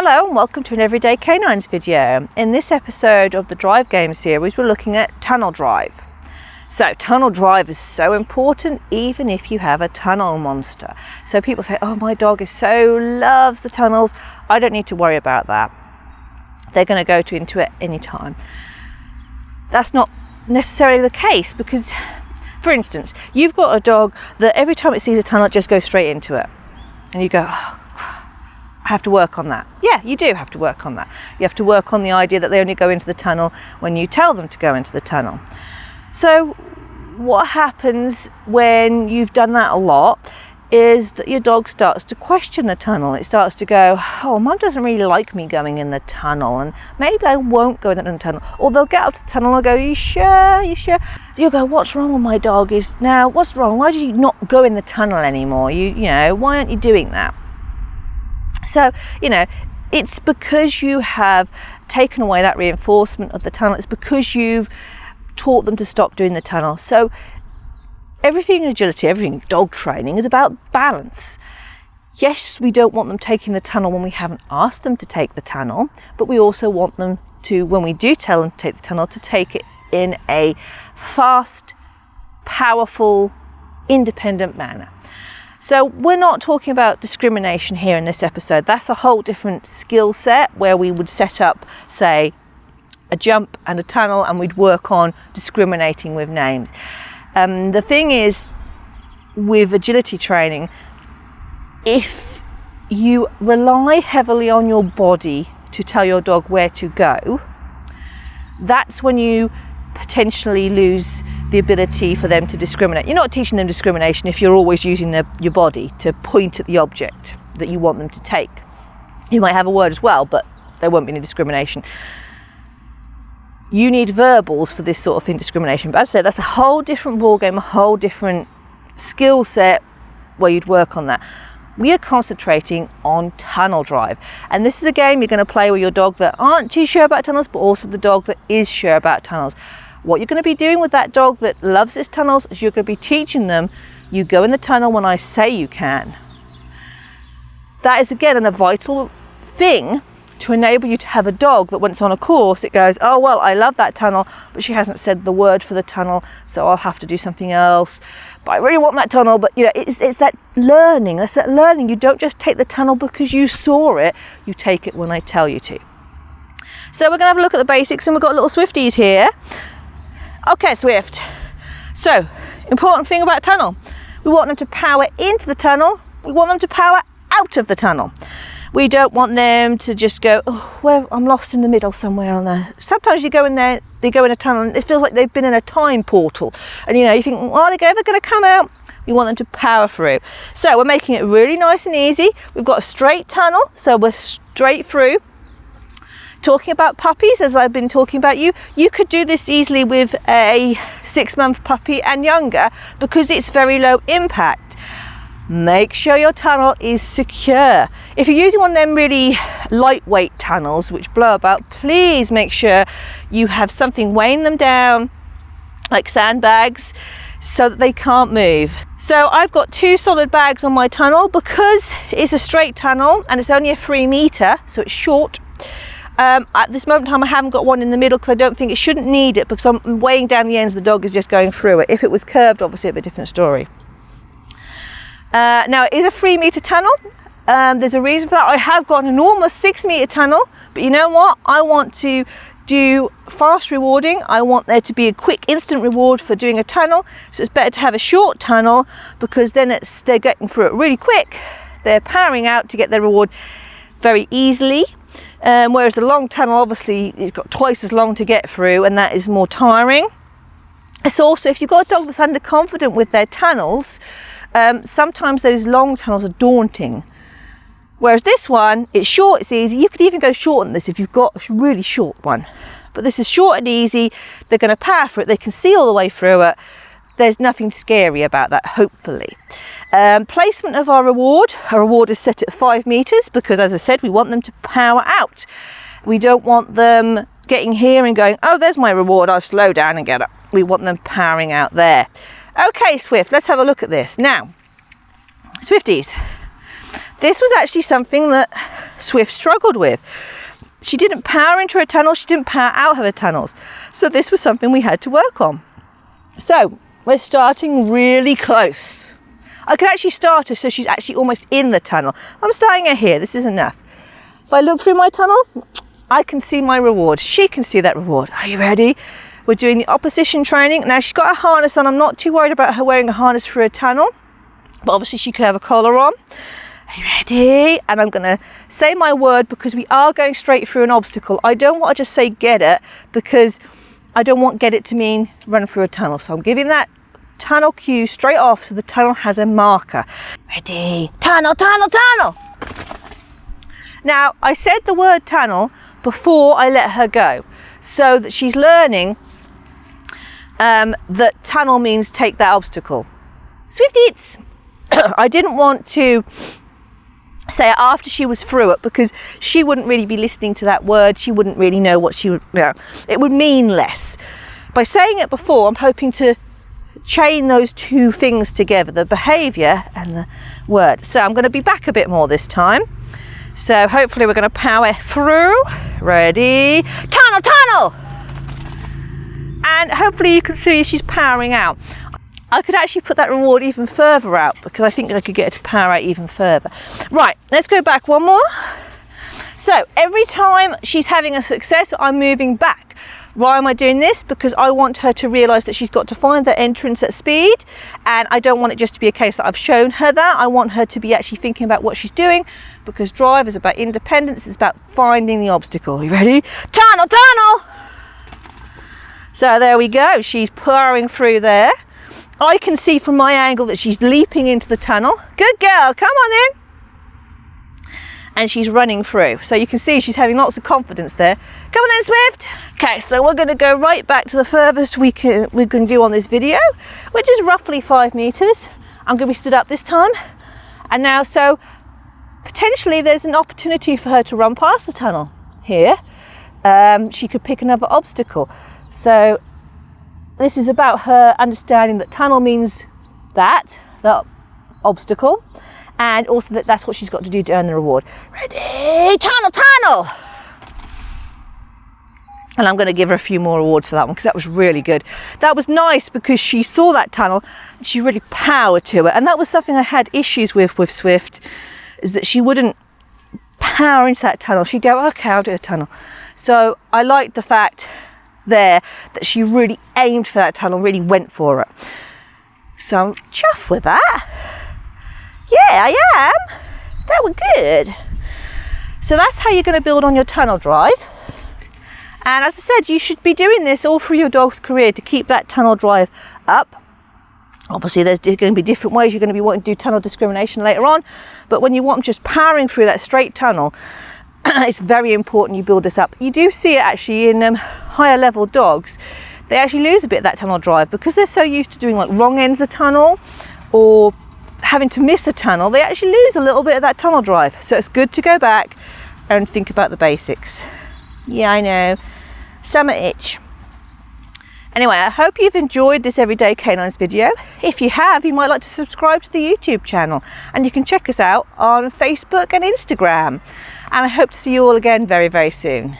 Hello and welcome to an Everyday Canines video. In this episode of the Drive Game series, we're looking at tunnel drive. So tunnel drive is so important even if you have a tunnel monster. So people say, oh, my dog loves the tunnels. I don't need to worry about that. They're going to go into it anytime. That's not necessarily the case because, for instance, you've got a dog that every time it sees a tunnel, it just goes straight into it. And you go, oh, I have to work on that. Yeah, you do have to work on that. You have to work on the idea that they only go into the tunnel when you tell them to go into the tunnel. So what happens when you've done that a lot is that your dog starts to question the tunnel. It starts to go, oh, Mum doesn't really like me going in the tunnel, and maybe I won't go in the tunnel. Or they'll get up to the tunnel and go, you sure? You sure? You'll go, what's wrong with my dog? What's wrong? Why do you not go in the tunnel anymore? You know, why aren't you doing that? So, it's because you have taken away that reinforcement of the tunnel. It's because you've taught them to stop doing the tunnel. So everything in agility, everything dog training is about balance. Yes, we don't want them taking the tunnel when we haven't asked them to take the tunnel, but we also want them to, when we do tell them to take the tunnel, to take it in a fast, powerful, independent manner. So we're not talking about discrimination here in this episode. That's a whole different skill set where we would set up, say, a jump and a tunnel, and we'd work on discriminating with names. The thing is, with agility training, if you rely heavily on your body to tell your dog where to go, that's when you potentially lose the ability for them to discriminate. You're not teaching them discrimination if you're always using your body to point at the object that you want them to take. You might have a word as well, but there won't be any discrimination. You need verbals for this sort of thing, discrimination. But as I said, that's a whole different ballgame, a whole different skill set where you'd work on that. We are concentrating on tunnel drive. And this is a game you're going to play with your dog that aren't too sure about tunnels, but also the dog that is sure about tunnels. What you're going to be doing with that dog that loves its tunnels is you're going to be teaching them, you go in the tunnel when I say you can. That is, again, a vital thing to enable you to have a dog that when it's on a course, it goes, oh, well, I love that tunnel, but she hasn't said the word for the tunnel, so I'll have to do something else. But I really want that tunnel. But, it's that learning. That's that learning. You don't just take the tunnel because you saw it. You take it when I tell you to. So we're going to have a look at the basics, and we've got little Swifties here. Okay, Swift. So, important thing about tunnel. We want them to power into the tunnel. We want them to power out of the tunnel. We don't want them to just go, oh, well, I'm lost in the middle somewhere on there. Sometimes you go in there, they go in a tunnel, and it feels like they've been in a time portal. And you think, well, are they ever going to come out? We want them to power through. So we're making it really nice and easy. We've got a straight tunnel, so we're straight through. Talking about puppies, as I've been talking about you could do this easily with a 6-month puppy and younger because it's very low impact. Make sure your tunnel is secure. If you're using one of them really lightweight tunnels which blow about, please make sure you have something weighing them down, like sandbags, so that they can't move. So I've got 2 solid bags on my tunnel because it's a straight tunnel and it's only a 3 meter, so it's short. At this moment in time, I haven't got one in the middle because I don't think it shouldn't need it because I'm weighing down the ends, the dog is just going through it. If it was curved, obviously it'd be a different story. Now it is a 3 meter tunnel. There's a reason for that. I have got an enormous 6 meter tunnel, but you know what? I want to do fast rewarding. I want there to be a quick instant reward for doing a tunnel. So it's better to have a short tunnel because then they're getting through it really quick. They're powering out to get their reward very easily. Whereas the long tunnel, obviously, it's got twice as long to get through, and that is more tiring. It's also, if you've got a dog that's underconfident with their tunnels, sometimes those long tunnels are daunting. Whereas this one, it's short, it's easy. You could even go short on this if you've got a really short one. But this is short and easy. They're going to power through it. They can see all the way through it. There's nothing scary about that, hopefully. Placement of our reward is set at 5 meters because, as I said, we want them to power out. We don't want them getting here and going, oh, there's my reward, I'll slow down and get up. We want them powering out there. Okay, Swift, let's have a look at this. Now, Swifties, This was actually something that Swift struggled with. She didn't power into her tunnel, she didn't power out of her tunnels. So this was something we had to work on. So we're starting really close. I could actually start her so she's actually almost in the tunnel. I'm starting her here, this is enough. If I look through my tunnel, I can see my reward. She can see that reward. Are you ready? We're doing the opposition training. Now she's got a harness on. I'm not too worried about her wearing a harness through a tunnel, but obviously she could have a collar on. Are you ready? And I'm going to say my word because we are going straight through an obstacle. I don't want to just say get it because I don't want get it to mean run through a tunnel. So I'm giving that tunnel cue straight off so the tunnel has a marker. Ready? Tunnel, tunnel, tunnel. Now I said the word tunnel before I let her go so that she's learning that tunnel means take that obstacle. Swifties! I didn't want to say it after she was through it because she wouldn't really be listening to that word. She wouldn't really know what she would, it would mean less. By saying it before, I'm hoping to chain those two things together, the behaviour and the word. So I'm going to be back a bit more this time. So hopefully we're going to power through. Ready? Tunnel, tunnel! And hopefully you can see she's powering out. I could actually put that reward even further out because I think I could get her to power out even further. Right, let's go back one more. So every time she's having a success, I'm moving back. Why am I doing this? Because I want her to realise that she's got to find the entrance at speed, and I don't want it just to be a case that I've shown her that. I want her to be actually thinking about what she's doing, because drive is about independence, it's about finding the obstacle. Are you ready? Tunnel, tunnel! So there we go, she's powering through there. I can see from my angle that she's leaping into the tunnel. Good girl, come on then. And she's running through. So you can see she's having lots of confidence there. Come on then, Swift. Okay, so we're going to go right back to the furthest we can do on this video, which is roughly 5 meters. I'm going to be stood up this time. And now, so potentially there's an opportunity for her to run past the tunnel here. She could pick another obstacle. So this is about her understanding that tunnel means that obstacle, and also that that's what she's got to do to earn the reward. Ready? Tunnel, tunnel! And I'm going to give her a few more awards for that one because that was really good. That was nice because she saw that tunnel and she really powered to it. And that was something I had issues with Swift, is that she wouldn't power into that tunnel. She'd go, okay, I'll do a tunnel. So I liked the fact there that she really aimed for that tunnel, really went for it. So I'm chuffed with that. Yeah, I am. That was good. So that's how you're going to build on your tunnel drive. And as I said, you should be doing this all through your dog's career to keep that tunnel drive up. Obviously, there's going to be different ways you're going to be wanting to do tunnel discrimination later on. But when you want them just powering through that straight tunnel, it's very important you build this up. You do see it actually in higher level dogs. They actually lose a bit of that tunnel drive because they're so used to doing like wrong ends of the tunnel or having to miss a tunnel. They actually lose a little bit of that tunnel drive. So it's good to go back and think about the basics. Yeah, I know. Summer itch. Anyway, I hope you've enjoyed this Everyday Canines video. If you have, you might like to subscribe to the YouTube channel, and you can check us out on Facebook and Instagram. And I hope to see you all again very, very soon.